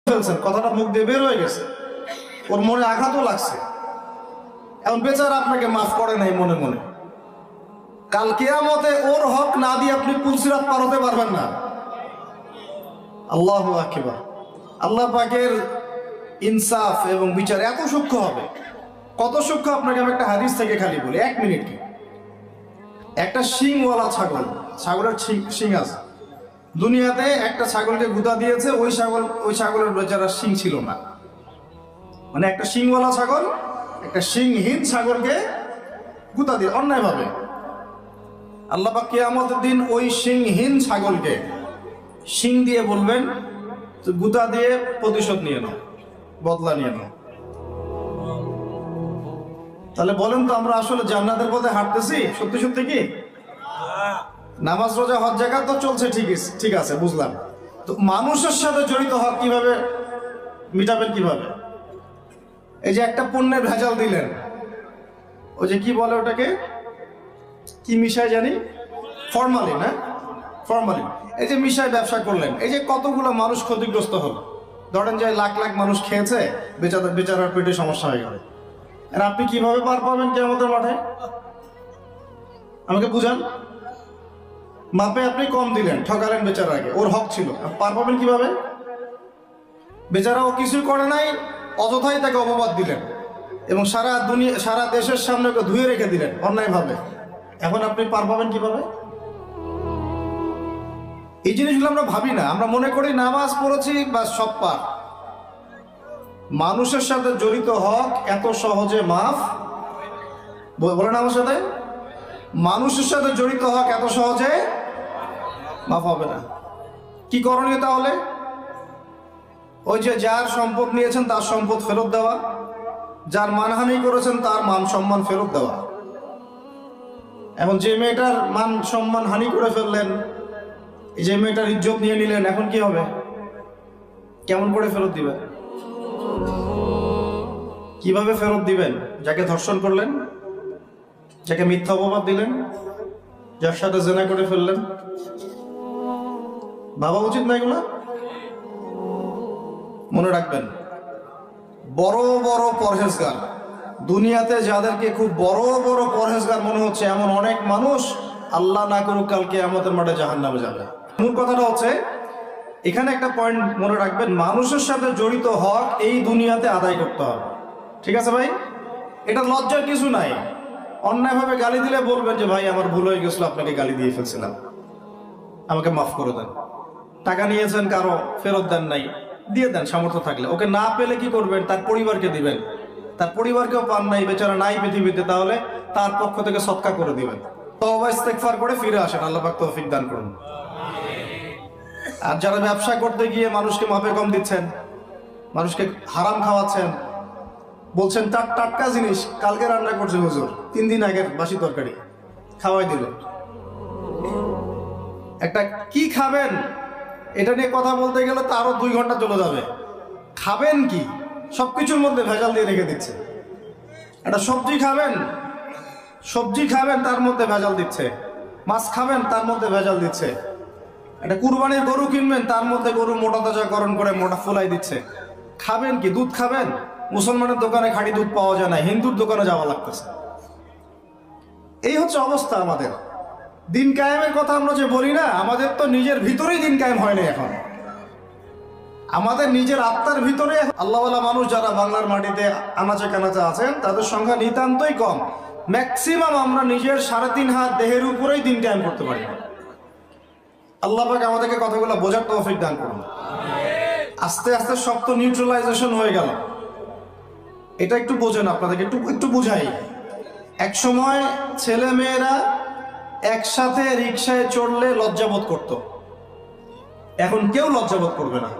ফেলছেন, কথাটা মুখ দিয়ে বের হয়ে গেছে, ওর মনে আঘাতও লাগছে। এখন বেচারা আপনাকে মাফ করে নাই মনে মনে, কাল কিয়ামতে ওর হক না দিয়ে আপনি পুলসিরাত পার হতে পারবেন না। আল্লাহু আকবার। আল্লাহ পাকের ইনসাফ এবং বিচার এত সূক্ষ্ম হবে। কত সূক্ষ্ম আপনাকে আমি একটা হাদিস থেকে খালি বলি, 1 মিনিট। একটা শিংওয়ালা ছাগল, ছাগলের শিং আছে, দুনিয়াতে একটা ছাগলকে গুঁতা দিয়েছে, ওই ছাগলের বেচারা শিং ছিল না। মানে একটা শিংওয়ালা ছাগল একটা শিংহীন ছাগলকে গুঁতা দিয়ে অন্যায়ভাবে। আল্লাহ পাক কিয়ামতের দিন ওই শিংহীন ছাগলকে শিং দিয়ে বলবেন, গুঁতা দিয়ে প্রতিশোধ নিয়ে নাও, বদলা নিয়ে নাও। তাহলে বলেন তো, আমরা আসলে জান্নাতের পথে হাঁটতেছি সত্যি সত্যি কি? নামাজ রোজা হজ জাকাত তো চলছে, ঠিক আছে, বুঝলাম। তো মানুষের সাথে জড়িত হক কিভাবে মিটাবেন কিভাবে? এই যে একটা পণ্যের ভেজাল দিলেন, ওই যে কি বলে ওটাকে, কি মিশায় জানি, ফরমালিন, না ফরমালিন। এই যে মিশায় ব্যবসা করলেন, এই যে কতগুলো মানুষ ক্ষতিগ্রস্ত হলো। ধরেন যে লাখ লাখ মানুষ খেয়েছে, বেচারার পেটে সমস্যা হয়ে গেল। আর আপনি কিভাবে পার পাবেন কিয়ামতের মাঠে? আমাকে বুঝান। মাপে আপনি কম দিলেন, ঠকালেন বেচারাকে, ওর হক ছিল, পার পাবেন কিভাবে? বেচারা ও কিছু করে নাই, অযথাই তাকে অপবাদ দিলেন এবং সারা দেশের সামনে ওকে ধুয়ে রেখে দিলেন অন্যায়ভাবে। এখন আপনি পার পাবেন কিভাবে? এই জিনিসগুলো আমরা ভাবি না, আমরা মনে করি নামাজ পড়েছি বা সব পার। মানুষের সাথে জড়িত হক এত সহজে মাফ, বলেন আমার সাথে, মানুষের সাথে জড়িত হক এত সহজে মাফ হবে না। কি করণীয় তাহলে? ওই যে যার সম্পদ নিয়েছেন তার সম্পদ ফেরত দেওয়া, যার মানহানি করেছেন তার মান সম্মান ফেরত দেওয়া। এখন যে মেয়েটার মান সম্মান হানি করে ফেললেন, যে মেয়েটার ইজ্জত নিয়ে নিলেন, এখন কি হবে? কেমন করে ফেরত দিবেন? কিভাবে ফেরত দিবেন? যাকে ধর্ষণ করলেন, যাকে মিথ্যা অপবাদ দিলেন, যার সাথে জেনা করে ফেললেন, ভাবা উচিত না এগুলো? মনে রাখবেন, বড় বড় পরহেজগার, দুনিয়াতে যাদেরকে খুব বড় বড় পরহেজগার মনে হচ্ছে, এমন অনেক মানুষ আল্লাহ না করুক কালকে আমাদের মাঠে জাহান্নামে যাবে। মূল কথাটা হচ্ছে, এখানে একটা পয়েন্ট মনে রাখবেন, মানুষের সাথে জড়িত হক এই দুনিয়াতে আদায় করতে হবে। ঠিক আছে ভাই? এটা লজ্জার কিছু নাই। অন্যায়ভাবে গালি দিলে বলবেন যে ভাই আমার ভুল হয়ে গেছিল, আপনাকে গালি দিয়ে ফেলছিলাম, আমাকে মাফ করে দেন। টাকা নিয়েছেন কারো, ফেরত দেন নাই, দিয়ে দেন সামর্থ্য থাকলে। ওকে না পেলে কি করবেন? তার পরিবারকে দিবেন। তার পরিবারকেও পান নাই, বেচারা নাই পৃথিবীতে, তাহলে তার পক্ষ থেকে সদকা করে দিবেন। তওবা ইস্তেগফার করে ফিরে আসেন, আল্লাহ পাক তৌফিক দান করুন। আর যারা ব্যবসা করতে গিয়ে মানুষকে মাপে কম দিচ্ছেন, মানুষকে হারাম খাওয়াচ্ছেন, বলছেন টাটকা জিনিস কালকে রান্না করছে হুজুর, 3 দিন আগের বাসি তরকারি খাওয়াই দিল। একটা কি খাবেন এটা নিয়ে কথা বলতে গেলে তো আরো 2 ঘন্টা চলে যাবে। খাবেন কি? সবকিছুর মধ্যে ভেজাল দিয়ে রেখে দিচ্ছে। একটা সবজি খাবেন তার মধ্যে ভেজাল দিচ্ছে, মাছ খাবেন তার মধ্যে ভেজাল দিচ্ছে, একটা কুরবানির গরু কিনবেন তার মধ্যে গরু মোটা তাজাকরণ করে মোটা ফুলাই দিচ্ছে। খাবেন কি? দুধ খাবেন? মুসলমানের দোকানে খাঁটি দুধ পাওয়া যায় না, হিন্দুর দোকানে যাওয়া লাগতেছে। এই হচ্ছে অবস্থা আমাদের। দিন কায়েমের কথা আমরা যে বলি না, আমাদের তো নিজের ভিতরেই দিন কায়েম হয়নি এখন। আমাদের নিজের আত্মার ভিতরে আল্লাহওয়ালা মানুষ যারা বাংলার মাটিতে আনাচে কানাচে আছেন, তাদের সংখ্যা নিতান্তই কম। ম্যাক্সিমাম আমরা নিজের 3.5 হাত দেহের উপরেই দিন কায়েম করতে পারি না। আল্লাহ পাক আমাদেরকে কথাগুলো বোঝার তৌফিক দান করুন। আস্তে আস্তে সব তো নিউট্রালাইজেশন হয়ে গেল। এটা একটু বোঝেন, আপনাদেরকে একটু বুঝাই। এক সময় ছেলে মেয়েরা একসাথে রিকশায় চড়লে লজ্জাবোধ করত, এখন কেউ লজ্জাবোধ করবে না।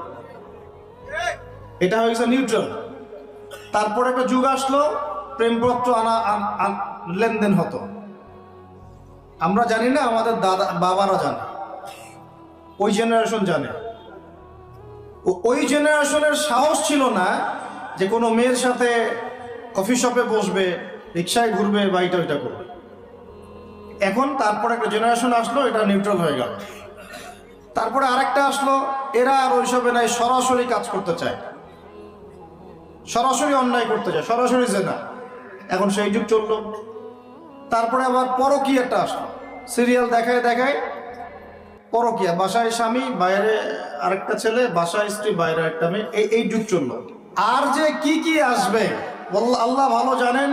এটা হয়েছে নিউট্রাল। তারপর একটা যুগ আসলো, প্রেমপত্র লেনদেন হতো। আমরা জানি না, আমাদের দাদা বাবারা জানে, ওই জেনারেশন জানে। ওই জেনারেশনের সাহস ছিল না যে কোনো মেয়ের সাথে কফি শপে বসবে, রিক্সায় ঘুরবে বা এটা ওইটা করবে। এখন তারপর একটা জেনারেশন আসলো, এটা নিউট্রাল হয়ে গেল। তারপরে আরেকটা আসলো, এরা আর ওইসবে নাই, সরাসরি কাজ করতে চায়, সরাসরি অন্যায় করতে চায়, সরাসরি জেনা। এখন সেই যুগ চললো। তারপরে আবার পরকীয়াটা আসলো, সিরিয়াল দেখায় দেখায় পরকীয়া, বাসায় স্বামী বাইরে আরেকটা ছেলে, বাসায় স্ত্রী বাইরে একটা মেয়ে, এই যুগ চললো। আর যে কি কি আসবে আল্লাহ ভালো জানেন।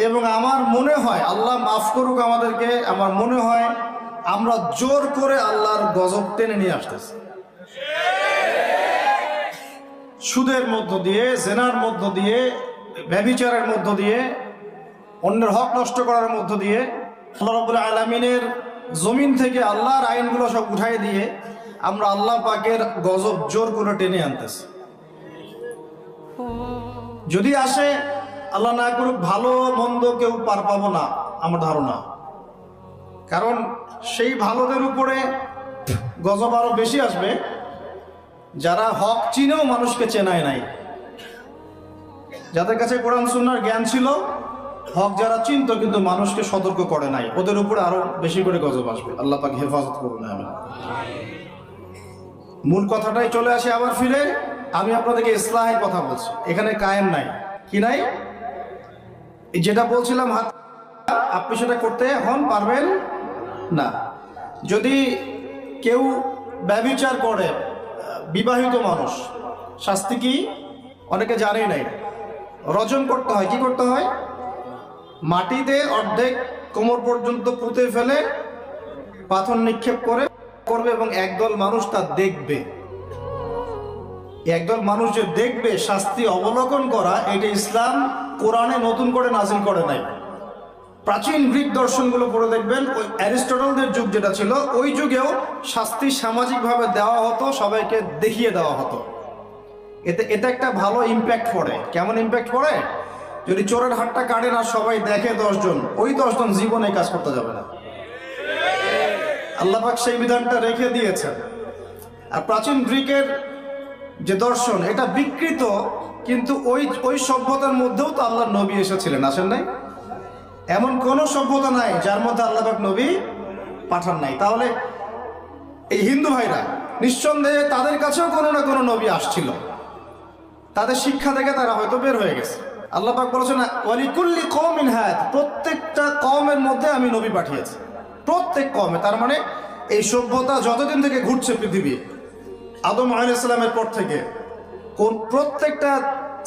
এবং আমার মনে হয়, আল্লাহ মাফ করুক আমাদেরকে, আমার মনে হয় আমরা জোর করে আল্লাহর গজব টেনে নিয়ে আসতেছি। সুদের মধ্য দিয়ে, জেনার মধ্য দিয়ে, ব্যভিচারের মধ্য দিয়ে, অন্যের হক নষ্ট করার মধ্য দিয়ে আল্লাহ রাব্বুল আলামিনের জমিন থেকে আল্লাহর আইনগুলো সব উঠাই দিয়ে আমরা আল্লাহ পাকের গজব জোর করে টেনে আনতেছি। যদি আসে, আল্লাহ না করুক, ভালো মন্দ কেউ পার পাবো না আমার ধারণা। কারণ সেই ভালোদের উপরে গজব আরো বেশি আসবে যারা হক চিনেও মানুষকে চেনায় নাই, যাদের কাছে কোরআন সুন্নাহর জ্ঞান ছিল, হক যারা চিনত কিন্তু মানুষকে সতর্ক করে নাই, ওদের উপরে আরো বেশি করে গজব আসবে। আল্লাহ পাক হেফাজত করুন। আমি মূল কথাটাই চলে আসে আবার ফিরে, আমি আপনাদেরকে ইসলাহের কথা বলছি, এখানে কায়েম নাই, কি নাই, যেটা বলছিলাম হাত, আপনি সেটা করতে এখন পারবেন না। যদি কেউ ব্যভিচার করে, বিবাহিত মানুষ, শাস্তি কি অনেকে জানেই নাই, রজম করতে হয়। কি করতে হয়? মাটিতে অর্ধেক কোমর পর্যন্ত পুঁতে ফেলে পাথর নিক্ষেপ করবে এবং একদল মানুষ তা দেখবে। একদল মানুষ যে দেখবে, শাস্তি অবলোকন করা, এটা ইসলাম কোরআনে নতুন করে নাজিল করে নাই। প্রাচীন গ্রিক দর্শনগুলো পড়ে দেখবেন, ওই অ্যারিস্টটলদের যুগ যেটা ছিল, ওই যুগেও শাস্তি সামাজিকভাবে দেওয়া হতো, সবাইকে দেখিয়ে দেওয়া হতো। এটা একটা ভালো ইম্প্যাক্ট পড়ে। কেমন ইম্প্যাক্ট পড়ে? যদি চোরের হাতটা কাটেন আর সবাই দেখে 10 জন, ওই 10 জন জীবনে কাজ করতে যাবে না। আল্লাহ পাক সেই বিধানটা রেখে দিয়েছেন। আর প্রাচীন গ্রিকের যে দর্শন, এটা বিকৃত, কিন্তু ওই সভ্যতার মধ্যেও তো আল্লাহর নবী এসেছিলেন, আসেন নাই? এমন কোন সভ্যতা নাই যার মধ্যে আল্লাহ পাক নবী পাঠান নাই। তাহলে এই হিন্দু ভাইরা নিঃসন্দেহে তাদের কাছেও কোনো না কোনো নবী আসছিল, তাদের শিক্ষা থেকে তারা হয়তো বের হয়ে গেছে। আল্লাহ পাক বলেছেন ওয়ালিকুল্লি কওমিন হাদ, প্রত্যেকটা কওমের মধ্যে আমি নবী পাঠিয়েছি, প্রত্যেক কওমে। তার মানে এই সভ্যতা যতদিন থেকে ঘুরছে পৃথিবী, আদম আলাইহিস সালামের পর থেকে, কোন প্রত্যেকটা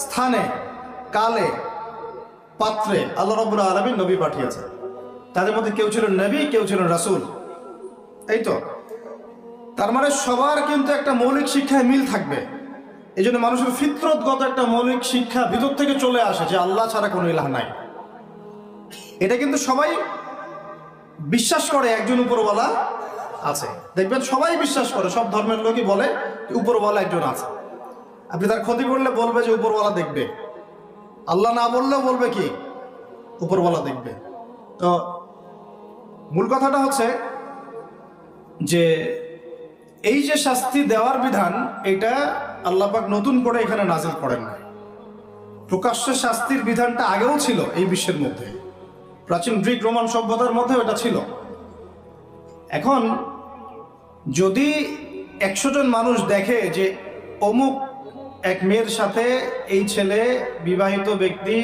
স্থানে, কালে, পাত্রে আল্লাহ রাব্বুল আলামিন নবী পাঠিয়েছে। তাদের মধ্যে কেউ ছিলেন নবী, কেউ ছিলেন রাসূল। এই তো, তার মানে সবার কিন্তু একটা মৌলিক শিক্ষায় মিল থাকবে। এই জন্য মানুষের ফিতরতগত একটা মৌলিক শিক্ষা ভিতর থেকে চলে আসে যে আল্লাহ ছাড়া কোনো ইলাহ নাই। এটা কিন্তু সবাই বিশ্বাস করে একজন উপরওয়ালা আছে। দেখবেন সবাই বিশ্বাস করে, সব ধর্মের লোকই বলে উপরওয়ালা একজন আছে। আপনি তার ক্ষতি করলে বলবে যে উপরওয়ালা দেখবে, আল্লাহ না বললেও বলবে কি উপরওয়ালা দেখবে। তো মূল কথাটা হচ্ছে যে এই যে শাস্তি দেওয়ার বিধান, এটা আল্লাহ পাক নতুন করে এখানে নাজিল করেন না। প্রকাশ্য শাস্তির বিধানটা আগেও ছিল এই বিশ্বের মধ্যে, প্রাচীন গ্রিক রোমান সভ্যতার মধ্যে এটা ছিল। এখন যদি 100 জন মানুষ দেখে যে অমুক এক মেয়ের সাথে এই ছেলে, বিবাহিত ব্যক্তি,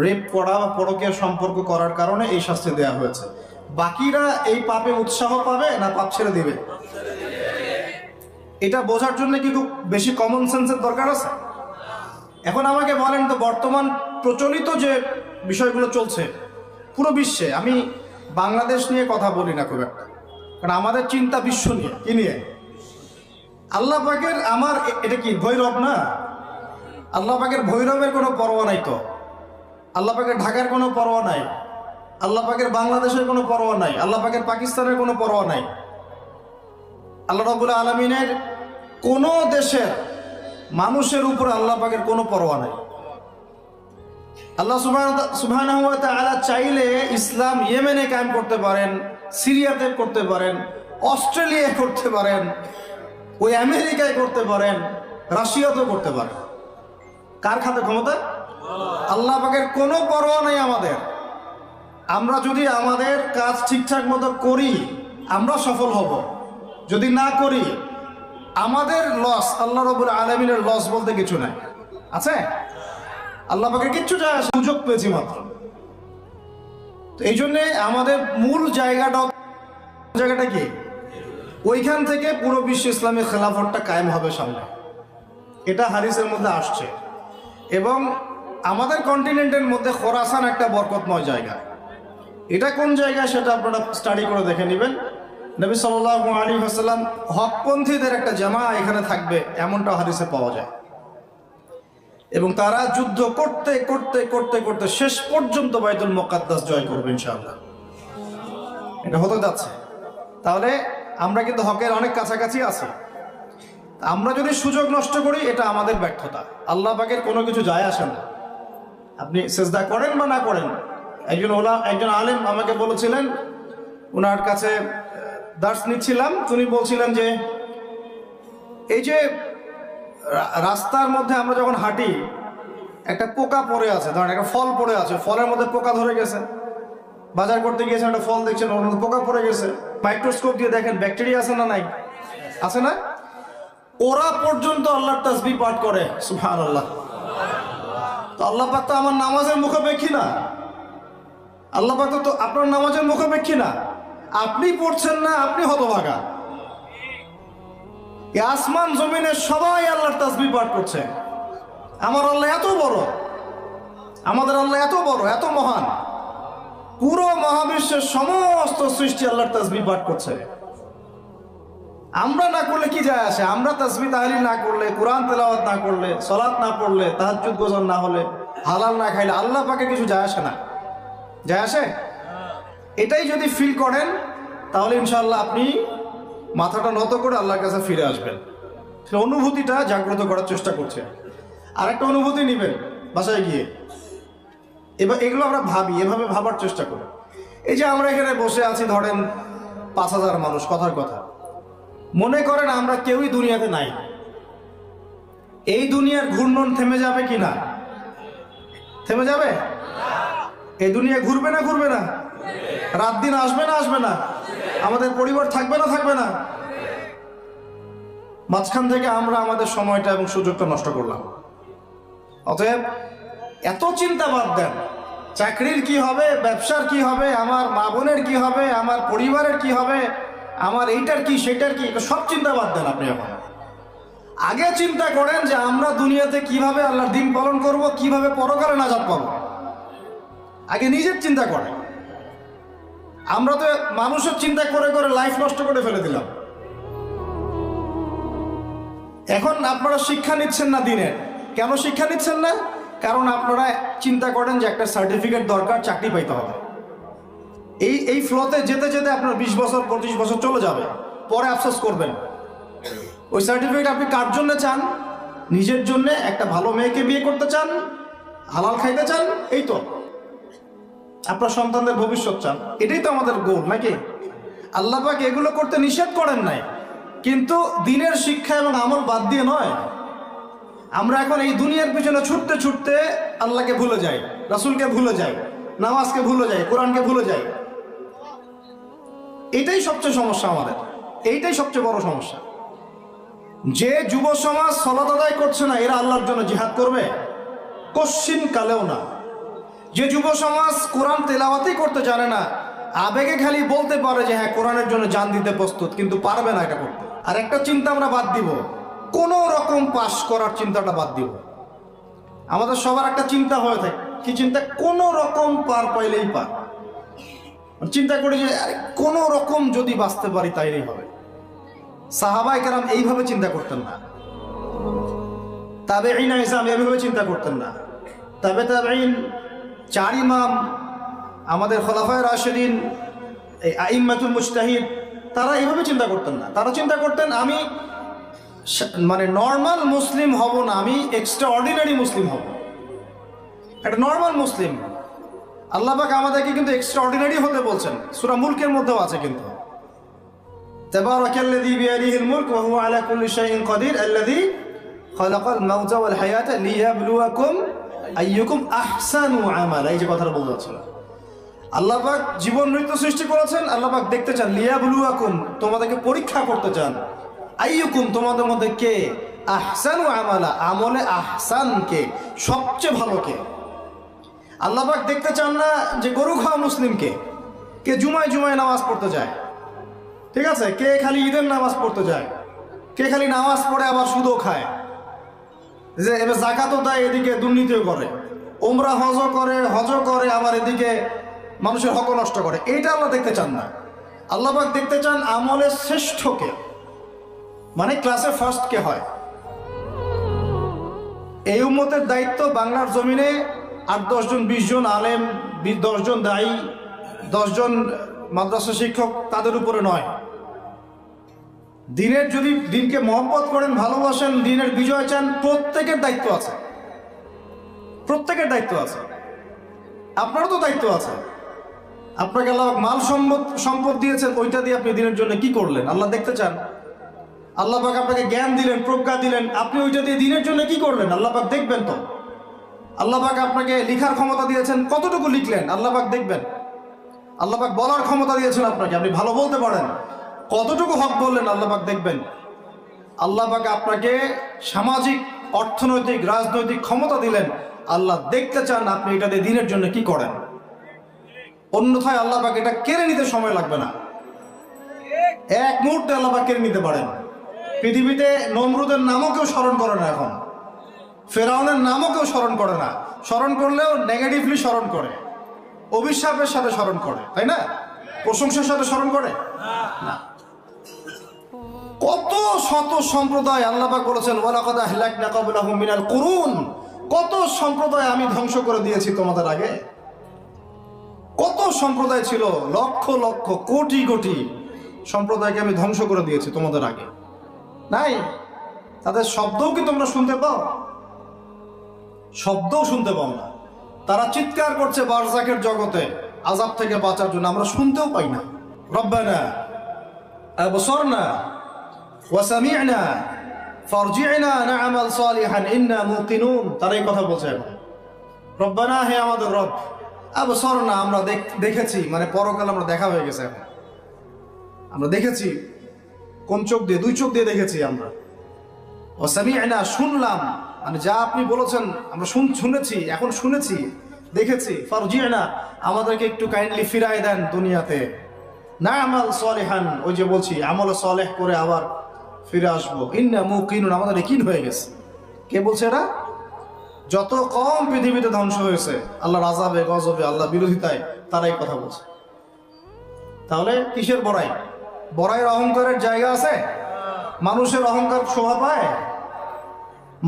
রেপ করা বা পরকীয়া সম্পর্ক করার কারণে এই শাস্তি দেওয়া হয়েছে, বাকিরা এই পাপে উৎসাহ পাবে না পাপ ছেড়ে দিবে? এটা বোঝার জন্য কি খুব বেশি কমন সেন্সের দরকার আছে? এখন আমাকে বলেন তো, বর্তমান প্রচলিত যে বিষয়গুলো চলছে পুরো বিশ্বে, আমি বাংলাদেশ নিয়ে কথা বলি না খুব একটা, কারণ আমাদের চিন্তা বিশ্ব নিয়ে। কি নিয়ে? আল্লাহ পাকের, আমার এটা কি ভৈরব না? আল্লাহ পাকের ভৈরবের কোনো পরোয়া নাই তো, আল্লাহ পাকের ঢাকার কোনো পরোয়া নাই, আল্লাহ পাকের বাংলাদেশের কোনো পরোয়া নাই, আল্লাহ পাকের পাকিস্তানের কোনো পরোয়া নাই, আল্লাহ রাব্বুল আলামিনের কোন দেশের মানুষের উপর আল্লাহ পাকের কোনো পরোয়া নাই। আল্লাহ সুবহানাহু ওয়া তাআলা চাইলে ইসলাম ইয়েমেনে কায়েম করতে পারেন, সিরিয়াতে করতে পারেন, অস্ট্রেলিয়ায় করতে পারেন, ওই আমেরিকায় করতে পারেন, রাশিয়াতেও করতে পারেন। কার খাতে ক্ষমতা? আল্লাহ পাকের কোনো পরোয়া নাই আমাদের। আমরা যদি আমাদের কাজ ঠিকঠাক মতো করি আমরা সফল হব, যদি না করি আমাদের লস, আল্লাহ রাব্বুল আলামিনের লস বলতে কিছু নাই। আছে? আল্লাহ পাকের কিচ্ছু যায় আসে, সুযোগ পেয়েছি মাত্র। তো এই জন্যে আমাদের মূল জায়গাটা কি? ওইখান থেকে পুরো বিশ্ব ইসলামী খেলাফতটা কায়েম হবে সামনে, এটা হাদিসের মধ্যে আসছে। এবং আমাদের কন্টিনেন্টের মধ্যে খোরাসান একটা বরকতময় জায়গা। এটা কোন জায়গা সেটা আপনারা স্টাডি করে দেখে নেবেন। নবী সাল্লাল্লাহু আলাইহি ওয়াসাল্লাম হকপন্থীদের একটা জামা এখানে থাকবে, এমনটা হাদিসে পাওয়া যায়। এবং তারা যুদ্ধ করতে করতে করতে করতে শেষ পর্যন্ত বাইতুল মুকাদ্দাস জয় করবে ইনশাআল্লাহ। এটা হতে যাচ্ছে। তাহলে আমরা কিন্তু হকের অনেক কাছাকাছি আছি। আমরা যদি সুযোগ নষ্ট করি এটা আমাদের ব্যর্থতা। আল্লাহ পাকের কোনো কিছু যায় আসে না, আপনি সেজদা করেন বা না করেন। একজন আলেম আমাকে বলেছিলেন, ওনার কাছে দার্স নিচ্ছিলাম, উনি বলছিলেন যে এই যে রাস্তার মধ্যে আমরা যখন হাঁটি, একটা পোকা পড়ে আছে, ধরেন একটা ফল পড়ে আছে, ফলের মধ্যে পোকা ধরে গেছে, বাজার করতে গিয়েছেন একটা ফল দেখছেন ওর মধ্যে পোকা পড়ে গেছে, মাইক্রোস্কোপ দিয়ে দেখেন ব্যাকটেরিয়া আছে না নাই, আছে না? ওরা পর্যন্ত আল্লাহর তাসবিহ পাঠ করে, সুবহানাল্লাহ। তো আল্লাহ পাক তো আমার নামাজের মুখাপেক্ষী না, আল্লাহ পাক তো আপনার নামাজের মুখাপেক্ষী না। আপনি পড়ছেন না, আপনি হতভাগা। আসমান জমিনে সবাই আল্লাহর তাসবিহ পাঠ করছে। আমার আল্লাহ এত বড়, আমাদের আল্লাহ এত বড়, এত মহান, পুরো মহাবিশ্বের সমস্ত সৃষ্টি আল্লাহর তাসবিহ পাঠ করছে। আমরা না করলে কি যায় আসে? আমরা তাসবিহ তাহলিল না করলে, কোরআন তেলাওয়াত না করলে, সালাত না পড়লে, তাহাজ্জুদ গোজার না হলে, হালাল না খাইলে আল্লাহ পাকে কিছু যায় আসে না? যায় আসে? এটাই যদি ফিল করেন তাহলে ইনশাআল্লাহ আপনি মাথাটা নত করে আল্লাহর কাছে ফিরে আসবেন। সেই অনুভূতিটা জাগ্রত করার চেষ্টা করছে। আর একটা অনুভূতি নেবেন বাসায় গিয়ে, এবার এগুলো আমরা ভাবি, এভাবে ভাবার চেষ্টা করি। এই যে আমরা এখানে বসে আছি, ধরেন 5,000 মানুষ, কথার কথা, মনে করেন আমরা কেউই দুনিয়াতে নাই। এই দুনিয়ার ঘূর্ণন থেমে যাবে কি না? থেমে যাবে? এই দুনিয়া ঘুরবে না ঘুরবে না? রাত দিন আসবে না আসবে না? আমাদের পরিবার থাকবে না থাকবে না? মাঝখান থেকে আমরা আমাদের সময়টা এবং সুযোগটা নষ্ট করলাম। অতএব এত চিন্তা বাদ দেন, চাকরির কি হবে, ব্যবসার কি হবে, আমার মা বোনের কি হবে, আমার পরিবারের কি হবে, আমার এইটার কি সেটার কি, সব চিন্তা বাদ দেন। আপনি এখন আগে চিন্তা করেন যে আমরা দুনিয়াতে কিভাবে আল্লাহর দিন পালন করব, কিভাবে পরকালে নাজাত পাবো। আগে নিজের চিন্তা করেন। আমরা তো মানুষের চিন্তা করে করে লাইফ নষ্ট করে ফেলে দিলাম। এখন আপনারা শিক্ষা নিচ্ছেন না দিনের। কেন শিক্ষা নিচ্ছেন না? কারণ আপনারা চিন্তা করেন যে একটা সার্টিফিকেট দরকার, চাকরি পাইতে হবে। এই ফ্লোতে যেতে যেতে আপনার 20 বছর 25 বছর চলে যাবে, পরে আফসোস করবেন। ওই সার্টিফিকেট আপনি কার জন্য চান? নিজের জন্য, একটা ভালো মেয়েকে বিয়ে করতে চান, হালাল খাইতে চান, এই তো আপনার সন্তানদের ভবিষ্যৎ চান। এটাই তো আমাদের গোল, নাকি? আল্লাহ পাক এগুলো করতে নিষেধ করেন নাই, কিন্তু দিনের শিক্ষা এবং আমল বাদ দিয়ে নয়। আমরা এখন এই দুনিয়ার পিছনে ছুটতে ছুটতে আল্লাহকে ভুলে যাই, রাসূলকে ভুলে যাই, নামাজকে ভুলে যাই, কোরআনকে ভুলে যাই। এটাই সবচেয়ে সমস্যা আমাদের, এইটাই সবচেয়ে বড় সমস্যা। যে যুব সমাজ সালাত আদায় করছে না, এরা আল্লাহর জন্য জিহাদ করবে? কশ্চিন কালেও না। যে যুব সমাজ কোরআন তেলাওয়াতই করতে জানে না, আবেগে খালি বলতে পারে যে হ্যাঁ কোরআনের জন্য জান দিতে প্রস্তুত, কিন্তু পারবে না এটা করতে। আর একটা চিন্তা আমরা বাদ দিব, কোনো রকম পাস করার চিন্তাটা বাদ দিব। আমাদের সবার একটা চিন্তা হয়ে থাকে, কি চিন্তা? কোনো রকম পার পাইলেই পার। চিন্তা করি যে কোনো রকম যদি বাঁচতে পারি তাইলেই হবে। সাহাবায়ে কেরাম এইভাবে চিন্তা করতেন না, তাবেঈন ইসলাম এইভাবে চিন্তা করতেন না, তাবেঈন, 4 ইমাম, আমাদের খোলাফায়ে রাশিদিন, এই আইম্মাতুল মুজতাহিদ, তারা এইভাবে চিন্তা করতেন না। তারা চিন্তা করতেন আমি মানে নর্মাল মুসলিম হব না, আমি এক্সট্রা অর্ডিনারি মুসলিম হব, একটা নর্মাল মুসলিম। আল্লাহ পাক আমাদেরকে কিন্তু এক্সট্রা অর্ডিনারি হতে বলছেন, সূরা মুলকের মধ্যেও আছে কিন্তু, তাবারাকাল্লাযী বিয়াদিহিল মুলক ওয়া হুয়া আলা কুল্লি শাইইন কাদির আল্লাযী খালাকাল মাউতা ওয়াল হায়াতা লিয়াবলুয়াকুম আইয়ুকুম আহসানু আমালা। এই যে কথাটা বলতে যাচ্ছিল, আল্লাহ পাক জীবন মৃত্যু সৃষ্টি করেছেন, আল্লাহ পাক দেখতে চান, লিয়াবলুয়াকুম, তোমাদেরকে পরীক্ষা করতে চান, আইয়ুকুম তোমাদের মধ্যে কে আহসানু আমালা আমলে আহসান কে সবচেয়ে ভালো কে। আল্লাহ পাক দেখতে চান না যে গরু খাওয়া মুসলিমকে, কে জুমায় জুমায় নামাজ পড়তে যায়, ঠিক আছে, কে খালি ঈদের নামাজ পড়তে যায়, কে খালি নামাজ পড়ে আবার সুদও খায়, যে এবার জাকাতও দেয় এদিকে দুর্নীতিও করে, ওমরা হজ করে আবার এদিকে মানুষের হক নষ্ট করে। এইটা আল্লাহ দেখতে চান না। আল্লাহ পাক দেখতে চান আমলের শ্রেষ্ঠকে, মানে ক্লাসে ফার্স্ট কে হয়। এই উম্মতের দায়িত্ব বাংলার জমিনে 8-10 জন 20 জন আলেম, 10 জন দায়ী, 10 জন মাদ্রাসা শিক্ষক তাদের উপরে নয়। দিনের যদি দিনকে মহব্বত করেন, ভালোবাসেন, দিনের বিজয় চান, প্রত্যেকের দায়িত্ব আছে, প্রত্যেকের দায়িত্ব আছে। আপনারও তো দায়িত্ব আছে। আপনাকে আল্লাহ মাল সম্পদ দিয়েছেন, ওইটা দিয়ে আপনি দিনের জন্য কি করলেন আল্লাহ দেখতে চান। আল্লাহ পাক আপনাকে জ্ঞান দিলেন, প্রজ্ঞা দিলেন, আপনি ওইটা দিয়ে দিনের জন্য কি করলেন আল্লাহ পাক দেখবেন তো। আল্লাহ পাক আপনাকে লিখার ক্ষমতা দিয়েছেন, কতটুকু লিখলেন আল্লাহ পাক দেখবেন। আল্লাহ পাক বলার ক্ষমতা দিয়েছেন আপনাকে, আপনি ভালো বলতে পারেন, কতটুকু হক বললেন আল্লাহ পাক দেখবেন। আল্লাহ পাক আপনাকে সামাজিক, অর্থনৈতিক, রাজনৈতিক ক্ষমতা দিলেন, আল্লাহ দেখতে চান আপনি এটা দিয়ে দিনের জন্য কি করেন। অন্যথায় আল্লাহ পাক এটা কেড়ে নিতে সময় লাগবে না, এক মুহূর্তে আল্লাহ পাক কেড়ে নিতে পারেন। পৃথিবীতে নমরুদের নামও কেউ স্মরণ করে না, এখন ফেরাউনের নামও কেউ স্মরণ করে না, স্মরণ করলেও নেগেটিভলি স্মরণ করে, অভিশাপের সাথে স্মরণ করে, তাই না? প্রশংসার সাথে স্মরণ করে না। কত শত সম্প্রদায় আল্লাহ পাক বলেছেন ওয়ালাকাদ আহলাকনা ক্বাবলাহুম মিনাল কুরুন, কত সম্প্রদায় আমি ধ্বংস করে দিয়েছি তোমাদের আগে। কত সম্প্রদায় ছিল, লক্ষ লক্ষ কোটি কোটি সম্প্রদায়কে আমি ধ্বংস করে দিয়েছি তোমাদের আগে। নাই, তাদের শব্দও কি তোমরা শুনতে পাও? শব্দও শুনতে পাও না। তারা চিৎকার করছে বারজাকের জগতে আযাব থেকে বাঁচার জন্য, আমরা শুনতেও পাই না। রব্বানা আবসারনা ওয়া সামি'না ফারজি'না না'মাল সালিহান ইন্না মুকিনুন। তারাই কথা বলছে এখন, রব্বানা, হে আমাদের রব, আবসারনা, আমরা দেখেছি, মানে পরকাল আমরা দেখা হয়ে গেছে এখন, আমরা দেখেছি। কোন চোখ দিয়ে? 2 চোখ দিয়ে দেখেছি আমরা। ওয়া সামি'না, শুনলাম, মানে যা আপনি বলেছেন আমরা শুনেছি, এখন শুনেছি, দেখেছি। ফারজি'না, আমাদেরকে একটু কাইন্ডলি ফিরায় দেন দুনিয়াতে। না'মাল সালিহান, ওই যে বলছি আমল সালেহ করে আবার ফিরে আসবো। ইন্না মুকিনুন, আমাদের ইয়াকিন হয়ে গেছে। কে বলছে এটা? যত কম পৃথিবীতে ধ্বংস হয়েছে আল্লাহর আযাবে, গজবে, আল্লাহ বিরোধিতায়, তারাই কথা বলছে। তাহলে কিসের বড়াই? বড়াইয়ের অহংকারের জায়গা আছে? মানুষের অহংকার শোভা পায়?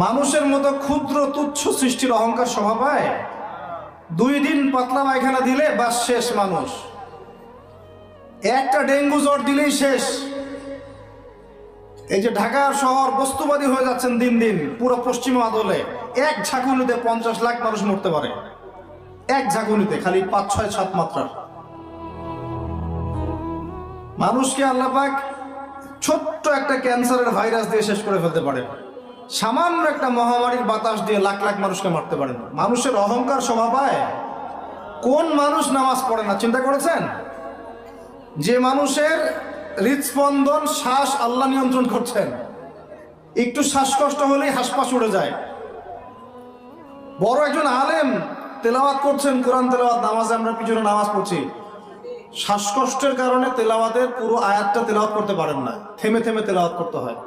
মানুষের মতো ক্ষুদ্র তুচ্ছ সৃষ্টির অহংকার শোভা পায়? 2 দিন পাতলা পায়খানা দিলে বাস শেষ মানুষ, একটা ডেঙ্গু জ্বর দিলেই শেষ। এই যে ঢাকার শহর বস্তুবাদী হয়ে যাচ্ছেন দিন দিন, পুরো পশ্চিমা আদলে এক ঝাঁকুনিতে 50 লাখ মানুষ মরতে পারে, এক ঝাঁকুনিতে, খালি 5, 6, 7 মাত্রার মানুষকে আল্লাহ পাক ছোট্ট একটা ক্যান্সারের ভাইরাস দিয়ে শেষ করে ফেলতে পারে, সামান্য একটা মহামারীর বাতাস দিয়ে লাখ লাখ মানুষকে মারতে পারেন। মানুষের অহংকার শোভা পায়? কোন মানুষ নামাজ পড়ে না চিন্তা করেছেন? যে মানুষের হৃদস্পন্দন, শ্বাস আল্লাহ নিয়ন্ত্রণ করছেন, একটু শ্বাসকষ্ট হলেই হাসপাস উড়ে যায়। বড় একজন আলেম তেলাওয়াত করছেন, কোরআন তেলাওয়াত, নামাজে আমরা পিছনে নামাজ পড়ছি, শ্বাসকষ্টের কারণে তেলাওয়াতের পুরো আয়াতটা তেলাওয়াত করতে পারেন না, থেমে থেমে তেলাওয়াত করতে হয়।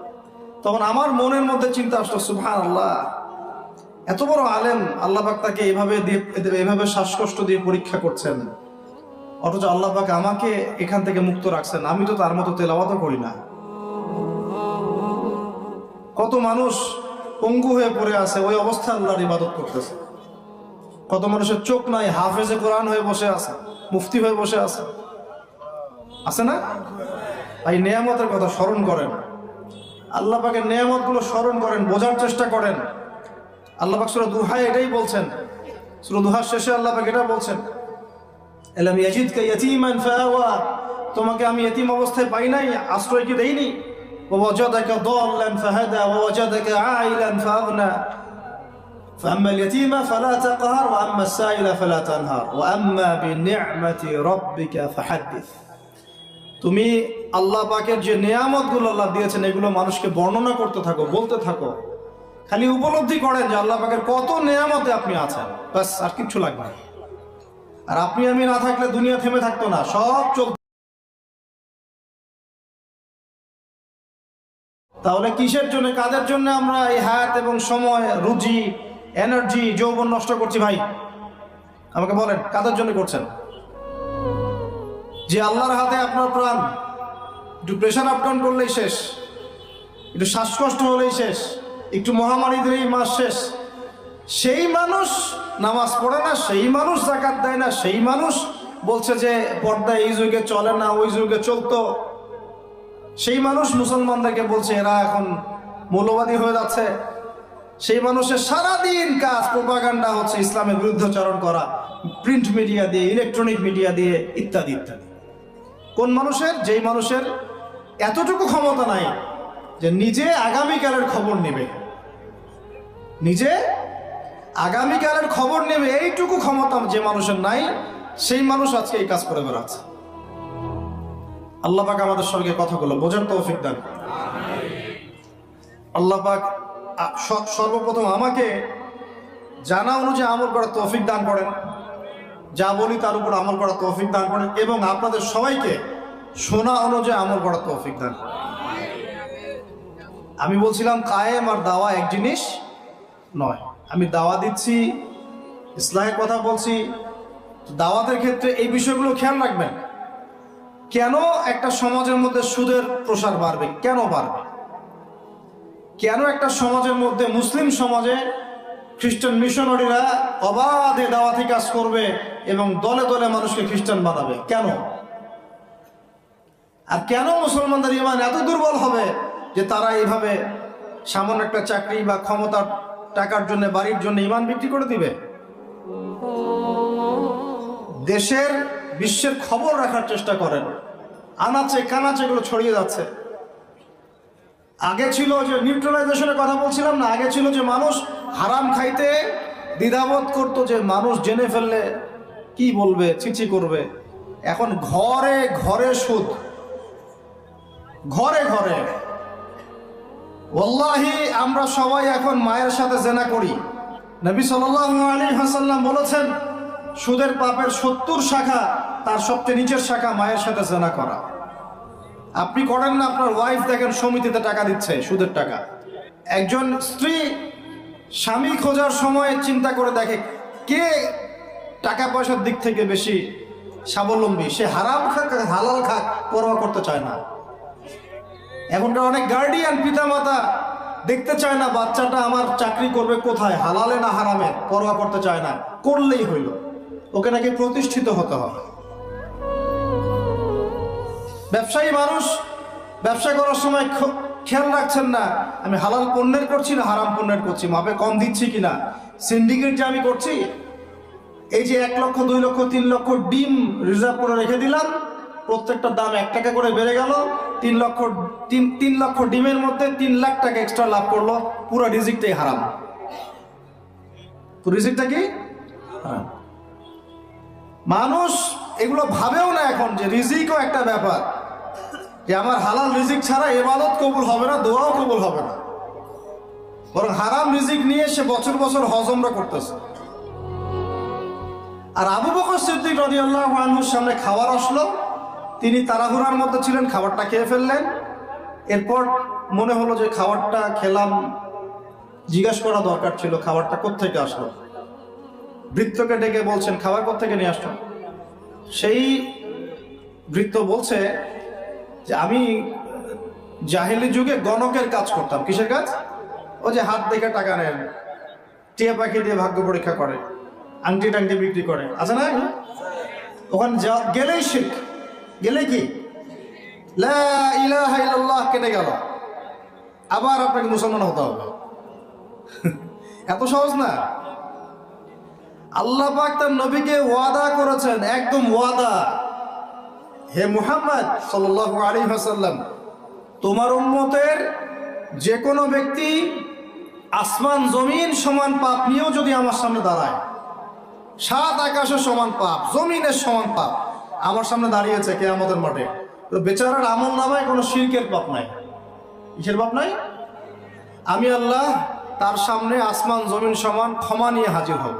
তখন আমার মনের মধ্যে চিন্তা আসলো, সুবহানাল্লাহ, এত বড় আলেম, আল্লাহ পাক তাকে এভাবে শ্বাসকষ্ট দিয়ে পরীক্ষা করছেন, অথচ আল্লাহ পাক আমাকে এখান থেকে মুক্ত রাখছেন, আমি তো তার মতো তেলাওয়াতও করি না। কত মানুষ পঙ্গু হয়ে পড়ে আছে, ওই অবস্থায় আল্লাহর ইবাদত করতেছে। কত মানুষের চোখ নাই, হাফেজে কোরআন হয়ে বসে আছে, মুফতি হয়ে বসে আছে, আছে না? এই নেয়ামতের কথা স্মরণ করেন, আল্লাহ পাকের নেয়ামত গুলো স্মরণ করেন, বোঝার চেষ্টা করেন। আল্লাহ পাক সূরা দুহায় এটাই বলছেন, সূরা দুহার শেষে আল্লাহ পাক এটা বলছেন, আলাম ইয়াজিদকা ইয়াতীমান ফাআওয়া, তোমাকে আমি ইতিম অবস্থায় পাই নাই, আশ্রয় কি দেইনি? ওয়া ওয়াজাদাকা দাল্লান ফাহাদা ওয়া ওয়াজাদাকা আইলান ফাআগনা ফাআম্মা আল-ইয়াতীমা ফালা তাকহার ওয়া আম্মা আস-সাইলা ফালা তানহার ওয়া আম্মা বিনি'মাতি রাব্বিকা ফাহাদ্দিস। তুমি আল্লাহ পাকের যে নেয়ামতগুলো আল্লাহ দিয়েছেন এগুলো মানুষকে বর্ণনা করতে থাকো, বলতে থাকো। খালি উপলব্ধি করেন যে আল্লাহ পাকের কত নেয়ামতে আপনি আছেন, ব্যাস, আর কিচ্ছু লাগবে না। আর আপনি আমি না থাকলে দুনিয়া থেমে থাকতো না, সব চলত। তাহলে কিসের জন্য, কাদের জন্য আমরা এই হায়াত এবং সময়, রুজি, এনার্জি, যৌবন নষ্ট করছি ভাই? আমাকে বলেন, কাদের জন্য করছেন? যে আল্লাহর হাতে আপনার প্রাণ, একটু প্রেশার আপ ডাউন করলেই শেষ, একটু শ্বাসকষ্ট হলেই শেষ, একটু মহামারী দিলেই মাস শেষ। সেই মানুষ নামাজ পড়ে না, সেই মানুষ যাকাত দেয় না, সেই মানুষ বলছে যে পর্দা এই যুগে চলে না, ওই যুগে চলতো। সেই মানুষ মুসলমানদেরকে বলছে এরা এখন মৌলবাদী হয়ে যাচ্ছে। সেই মানুষের সারাদিন কাজ প্রোপাগান্ডা হচ্ছে, ইসলামের বিরুদ্ধাচরণ করা, প্রিন্ট মিডিয়া দিয়ে, ইলেকট্রনিক মিডিয়া দিয়ে, ইত্যাদি ইত্যাদি। কোন মানুষের? যেই মানুষের এতটুকু ক্ষমতা নাই যে নিজে আগামীকালের খবর নেবে, নিজে আগামীকালের খবর নেবে, এইটুকু ক্ষমতা যে মানুষের নাই, সেই মানুষ আজকে এই কাজ করে বেড়াচ্ছে। আল্লাহ পাক আমাদের সঙ্গে কথাগুলো বোঝার তৌফিক দান। আল্লাহ পাক সর্বপ্রথম আমাকে জানা অনুযায়ী আমল করার তৌফিক দান করেন, যা বলি তার উপর আমল করার তৌফিক দান করেন, এবং আপনাদের সবাইকে শোনা অনুযায়ী আমল করার তৌফিক দান করেন। আমি বলছিলাম কায়েম আর দাওয়া এক জিনিস নয়। আমি দাওয়া দিচ্ছি, ইসলামের কথা বলছি, দাওয়াতের ক্ষেত্রে এই বিষয়গুলো খেয়াল রাখবেন। কেন একটা সমাজের মধ্যে সুদের প্রসার বাড়বে? কেন বাড়বে? কেন একটা সমাজের মধ্যে, মুসলিম সমাজে খ্রিস্টান মিশনারিরা অবাধে দাওয়াতি কাজ করবে এবং দলে দলে মানুষকে খ্রিস্টান বানাবে? কেন? আর কেন মুসলমানদের ঈমান এত দুর্বল হবে যে তারা এইভাবে সামান্য একটা চাকরি বা ক্ষমতার টাকার জন্য, বাড়ির জন্য ঈমান বিক্রি করে দিবে? দেশের, বিশ্বের খবর রাখার চেষ্টা করেন। আনাচে কানাচে এগুলো ছড়িয়ে যাচ্ছে। আগে ছিল যে নিউট্রালাইজেশনের কথা বলছিলাম না, আগে ছিল যে মানুষ হারাম খাইতে দ্বিধাবোধ করতো, যে মানুষ জেনে ফেললে কি বলবে, চিচি করবে। এখন ঘরে ঘরে সুদ, ঘরে ঘরে। ওয়াল্লাহি আমরা সবাই এখন মায়ের সাথে জেনা করি। নবী সাল্লাল্লাহু আলাইহি ওয়াসাল্লাম বলেছেন সুদের পাপের 70 শাখা, তার সবচেয়ে নিচের শাখা মায়ের সাথে জেনা করা। আপনি করেন না? আপনার ওয়াইফ দেখেন সমিতিতে টাকা দিচ্ছে, সুদের টাকা। একজন স্ত্রী স্বামী খোঁজার সময় চিন্তা করে দেখে কে টাকা পয়সার দিক থেকে বেশি স্বাবলম্বী। সে হারাম খাক হালাল খাক পরোয়া করতে চায় না। এখনকার অনেক গার্ডিয়ান, পিতামাতা দেখতে চায় না বাচ্চাটা আমার চাকরি করবে কোথায়, হালালে না হারামে, পরোয়া করতে চায় না। করলেই হইল, ওকে নাকি প্রতিষ্ঠিত হতে হবে। ব্যবসায়ী মানুষ ব্যবসা করার সময় খেয়াল রাখছেন না আমি হালাল পণ্যের করছি না হারাম পণ্যের করছি, মাপে কম দিচ্ছি কিনা। সিন্ডিকেট যে আমি করছি, এই যে 1 লক্ষ 2 লক্ষ 3 লক্ষ ডিম রিজার্ভ করে রেখে দিলাম, প্রত্যেকটা দাম 1 টাকা করে বেড়ে গেল। 3 লক্ষ ডিমের মধ্যে 3 লাখ টাকা এক্সট্রা লাভ করলো। পুরো রিজিকটাই হারাম। পুরো রিজিকটা কি হারাম। মানুষ এগুলো ভাবেও না এখন যে রিজিকও একটা ব্যাপার, যে আমার হালাল রিজিক ছাড়া ইবাদত কবুল হবে না, দোয়াও কবুল হবে না। বরং হারাম রিজিক নিয়ে সে বছর বছর হজ উমরা করতেছে। আর আবু বকর সিদ্দিক রাদিয়াল্লাহু আনহুর সামনে খাবার আসলো, তিনি তাড়াহুড়ার মধ্যে ছিলেন, খাবারটা খেয়ে ফেললেন। এরপর মনে হলো যে খাবারটা খেলাম, জিজ্ঞাসা করা দরকার ছিল খাবারটা কোত্থেকে আসলো। ভৃত্যকে ডেকে বলছেন খাবার কোত্থেকে নিয়ে আসলো। সেই ভৃত্য বলছে যে আমি জাহেলি যুগে গণকের কাজ করতাম। কিসের কাজ? ও যে হাত দেখে টাকা নেন, টিয়া পাখি দিয়ে ভাগ্য পরীক্ষা করে, আংটি টাংটি বিক্রি করে, আছে না? ওখানে গেলেই শিরক, গেলে কি লা ইলাহা ইল্লাল্লাহ কেটে গেল, আবার আপনাকে মুসলমান হতে হবে। এত সহজ না। আল্লাহ পাক তার নবীকে ওয়াদা করেছেন, একদম ওয়াদা, হে মুহাম্মদ সাল্লাল্লাহু আলাইহি ওয়াসাল্লাম, তোমার উম্মতের যে কোনো ব্যক্তি আসমান জমিন সমান পাপ নিয়েও যদি আমার সামনে দাঁড়ায়, 7 আকাশের সমান পাপ, জমিনের সমান পাপ আমার সামনে দাঁড়িয়েছে কিয়ামতের মাঠে, তো বেচারার আমল নামায় কোনো শিরকের পাপ নাই। কিসের পাপ নাই? আমি আল্লাহ তার সামনে আসমান জমিন সমান ক্ষমা নিয়ে হাজির হব।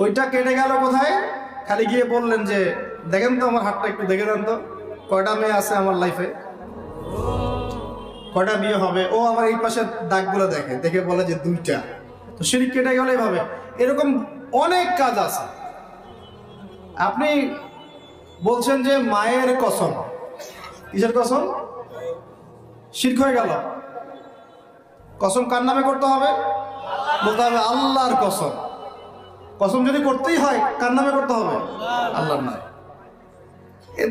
ওইটা কেটে গেল কোথায়? খালি গিয়ে বললেন যে দেখেন তো আমার হাতটা একটু দেখে দেন তো, কয়টা মেয়ে আছে আমার লাইফে, কয়টা বিয়ে হবে। ও আমার এই পাশের দাগগুলো দেখে, দেখে বলে যে 2টা। তো শিরক কেটে গেল এইভাবে। এরকম অনেক কাজ আছে। আপনি বলছেন যে মায়ের কসম, কিসের কসম? শিরক হয়ে গেল। কসম কার নামে করতে হবে? বলতে হবে আল্লাহর কসম। কসম যদি করতেই হয় কার নামে করতে হবে? আল্লাহর নামে।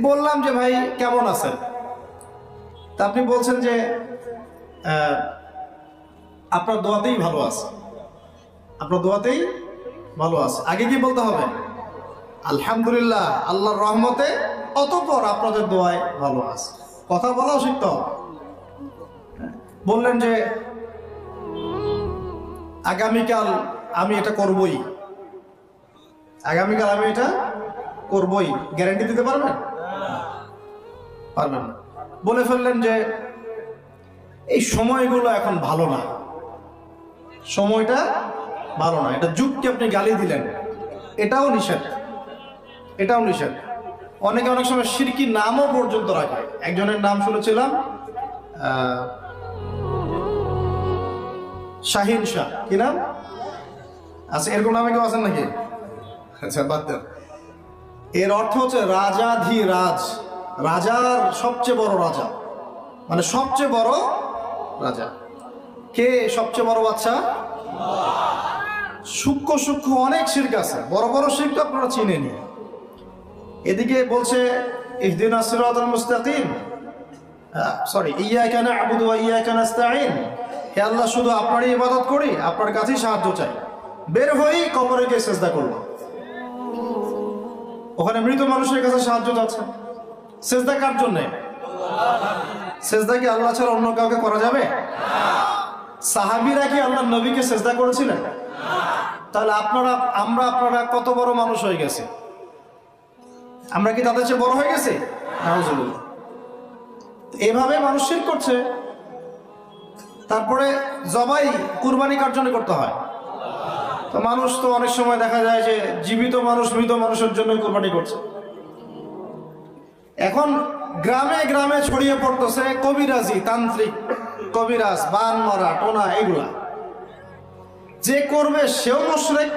বললাম যে ভাই কেমন আছেন? তা আপনি বলছেন যে আপনার দোয়াতেই ভালো আছে, আপনার দোয়াতেই ভালো আছে। আগে কি বলতে হবে? আলহামদুলিল্লাহ, আল্লাহর রহমতে, অতঃপর আপনাদের দোয়ায় ভালো আছে। কথা বলাও শিখতে হবে। বললেন যে আগামীকাল আমি এটা করবই, আগামীকাল আমি এটা করবই, গ্যারান্টি দিতে পারবেন? পারবেন না। বলে ফেললেন যে এই সময়গুলো এখন ভালো না, সময়টা ভালো না, এটা যুগকে আপনি গালি দিলেন, এটাও নিষেধ, এটাও নিষেধ। অনেকে অনেক সময় শিরকি নামও পর্যন্ত রাখে। একজনের নাম শুনেছিলাম শাহিন শাহ, কি নাম? আচ্ছা, এরকম নামে কেউ আছেন নাকি? আচ্ছা, বাদ দেন। এর অর্থ হচ্ছে রাজাধিরাজ, রাজার সবচেয়ে বড় রাজা, মানে সবচেয়ে বড় রাজা। কে সবচেয়ে বড় বাচ্চা? সূক্ষ্ম সূক্ষ্ম অনেক শিরক আছে, বড় বড় শিরক তো আপনারা চিনেনি। এদিকে বলছে ইহদিনাস সিরাতাল মুস্তাকিম, সরি, ইয়্যাকা না'বুদু ওয়া ইয়্যাকা নাস্তাঈন, হে আল্লাহ শুধু আপনারই ইবাদত করি, আপনার কাছেই সাহায্য চাই। বের হই কবরে গিয়ে সিজদা করব, ওখানে মৃত মানুষের কাছে সাহায্য চাচ্ছে। সিজদা কার জন্যে? সিজদা কি আল্লাহ ছাড়া অন্য কাউকে করা যাবে? সাহাবীরা কি আল্লাহর নবীকে সিজদা করেছিলেন? তাহলে আপনারা কত বড় মানুষ হয়ে গেছে? আমরা কি তাদের চেয়ে বড় হয়ে গেছি? নাউজুবিল্লাহ। এভাবে মানুষ শিরক করছে। তারপরে জবাই, কুরবানি কার জন্য করতে হয়? তো মানুষ তো অনেক সময় দেখা যায় যে জীবিত মানুষ মৃত মানুষের জন্য কুরবানি করছে। এখন গ্রামে গ্রামে ছড়িয়ে পড়তেছে কবিরাজি, তান্ত্রিক, কবিরাজ, বান মারা, টোনা, এগুলা। যে করবে সেও মুশরিক,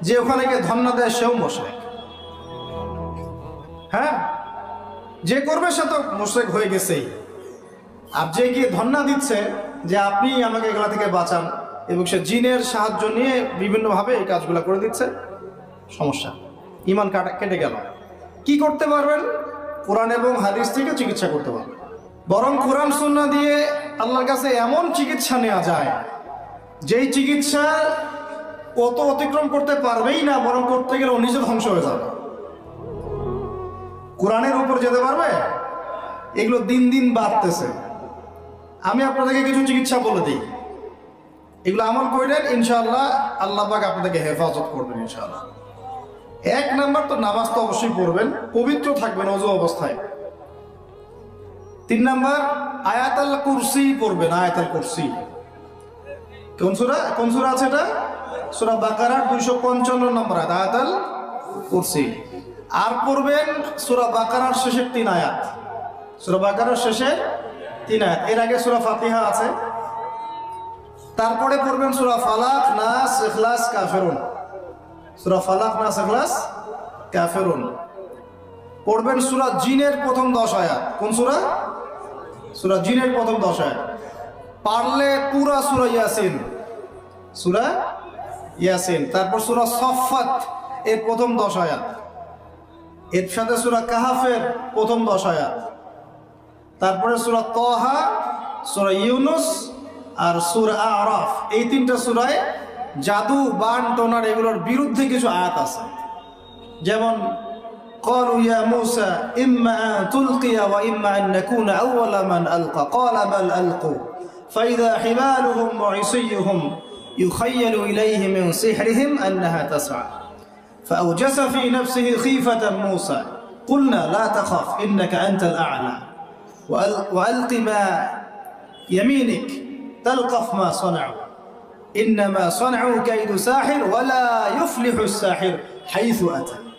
যে ওখানে গিয়ে ধন্না দেয় সেও মুশরিক। হ্যাঁ, যে করবে সে তো মুশরিক হয়ে গেছেই। আর যে গিয়ে ধন্না দিচ্ছে যে আপনি আমাকে এগুলা থেকে বাঁচান, এবং সে জিনের সাহায্য নিয়ে বিভিন্নভাবে এই কাজগুলো করে দিচ্ছে, সমস্যা, ঈমান কেটে গেল। কি করতে পারবেন? কোরআন এবং হাদিস থেকে চিকিৎসা করতে পারবেন। বরং কোরআন সুন্নাহ দিয়ে আল্লাহর কাছে এমন চিকিৎসা নেওয়া যায়, যেই চিকিৎসা ও তো অতিক্রম করতে পারবেই না, বরং করতে গেলে ও নিজে ধ্বংস হয়ে যাবে। কোরআনের উপর যেতে পারবে? এগুলো দিন দিন বাড়তেছে। আমি আপনাদেরকে কিছু চিকিৎসা বলে দিই, এগুলো আমল করেন, ইনশাআল্লাহ আল্লাহ পাক আপনাদেরকে হেফাজত করবেন ইনশাআল্লাহ। 1 নাম্বার তো নামাজ তো অবশ্যই পড়বেন, পবিত্র থাকবেন ওযু অবস্থায়। 3 নাম্বার আয়াতুল কুরসি পড়বেন, আয়াতুল কুরসি। কোন সূরা আছে এটা? সূরা বাকারার 255 নম্বর আয়াত, আয়াতুল কুরসি। আর পড়বেন সূরা বাকারার শেষের 3 আয়াত, সূরা বাকারার শেষের 3 আয়াত। এর আগে সূরা ফাতিহা আছে। তারপরে পড়বেন সূরা ফালাক, নাস, ইখলাস, কাফিরুন। সূরা ফালাক, নাস, ইখলাস, কাফিরুন। পড়বেন সূরা জিনের প্রথম 10 আয়াত। কোন সূরা? সূরা জিনের প্রথম 10 আয়াত। পারলে পুরা সূরা ইয়াসিন, সূরা ইয়াসিন। তারপর সূরা সফফাত এর প্রথম 10 আয়াত। এর সাথে সূরা কাহাফের প্রথম 10 আয়াত। তারপরে সূরা তাহা, সূরা ইউনুস আর সূরা আরাফ। এই 3টা সূরায় জাদু, বান, টোনার এগুলোর বিরুদ্ধে কিছু আয়াত আছে। যেমন قالوا يا موسى إما أن تلقي وإما أن نكون أول من ألقى قال بل ألقوا فإذا حبالهم وعصيهم يخيل إليه من سحرهم أنها تسعى فأوجس في نفسه خيفة موسى قلنا لا تخف إنك أنت الأعلى وألق ما يمينك تلقف ما صنعوا إنما صنعوا كيد ساحر ولا يفلح الساحر حيث أتى